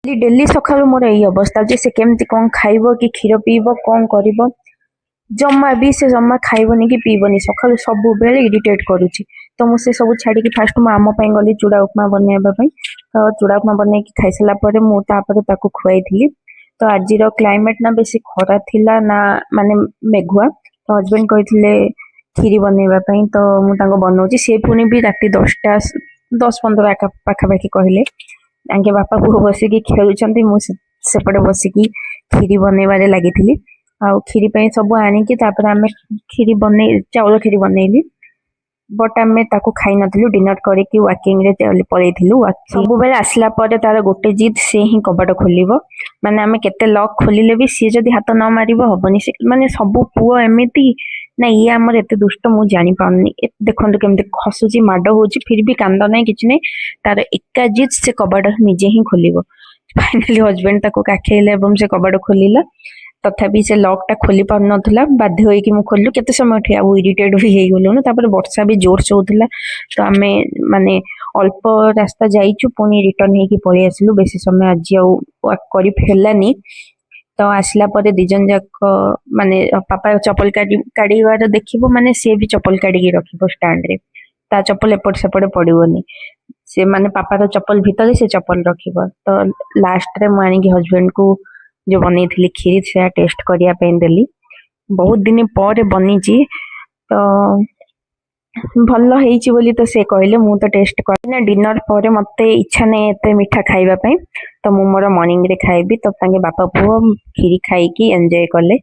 Daily सकाल मोर यही अवस्था जे से केमती कौन खाइब कि क्षीर पीब कौन कर जमा भी से जमा खाइबनी कि पीबनी सकाल सब बेले इरिटेट करुच्ची। तो मुझे सब छाड़ी फास्ट मु आम गली चूड़ा उपमा बनवाई तो चूड़ा उपमा बनई खाई सारापर मुझे खुआई थी। तो आज क्लाइमेट ना बेसी खरा थिला ना माने मेघुआ तो हजबैंड कहते खीरी बनवाई तो मुझे बनाऊँगी सी पुणी भी रात 10टा 10-15 पाखापाखि कहले आगे बापा पुह बसिकी खेलुंट मुझे बसिकी खीरी बनवार लगी आउ खीरी सब आनिकी आम खीरी बन चाउल खीरी बनइली बट आम खाई नु डिनर करके वाकिंग पलू सब बेले आसला तार गोटे जिद सी ही कबाट खोल माने आम केते लक खोलिले भी सी जदि हाथ न मार हबनी माने सब पुओ एमती ना ये आमर एत दुष्ट मुझे जानी पाऊनी देखो केमती खसुची माड हो फिर भी कांद ना कि नहीं तार एका जिद से कबाट निजे ही खोल फाइनाली हजबैंड काखेले से कबाट खोलिला तथापि से लॉकटा खोली पार नाला बाध्य होइकी मु खोलु केते समय ठिया इरिटेट भी हो गलु तापर वर्षा भी जोर से होता तो आम माने अल्प रास्ता जाइचु पुणी रिटर्न होइकी पळि आसिलु बेसी समय आज करी फेलानी। तो आसला पर दिजन जाक माने पापा चप्पल काढ़ीवार देखिबो माने सी भी चप्पल काढ़ी रखिबो स्टैंड रे ता चप्पल एपट सेपट पड़ोनी से माने पापार चप्पल भितर से चप्पल रखिबो। तो लास्ट रे मु आनिकी हजबैंड को जो बनी थी खीरी से टेस्ट करने देली बहुत दिन पर बनी तो भल बोली तो से कहले मु तो टेस्ट करना डिनर पर मत इच्छा नहीं एत मीठा खाइबा तो मु मोर मॉर्निंग रे खाइबी तो बापा पुओ खीरी खाई एंजॉय कले।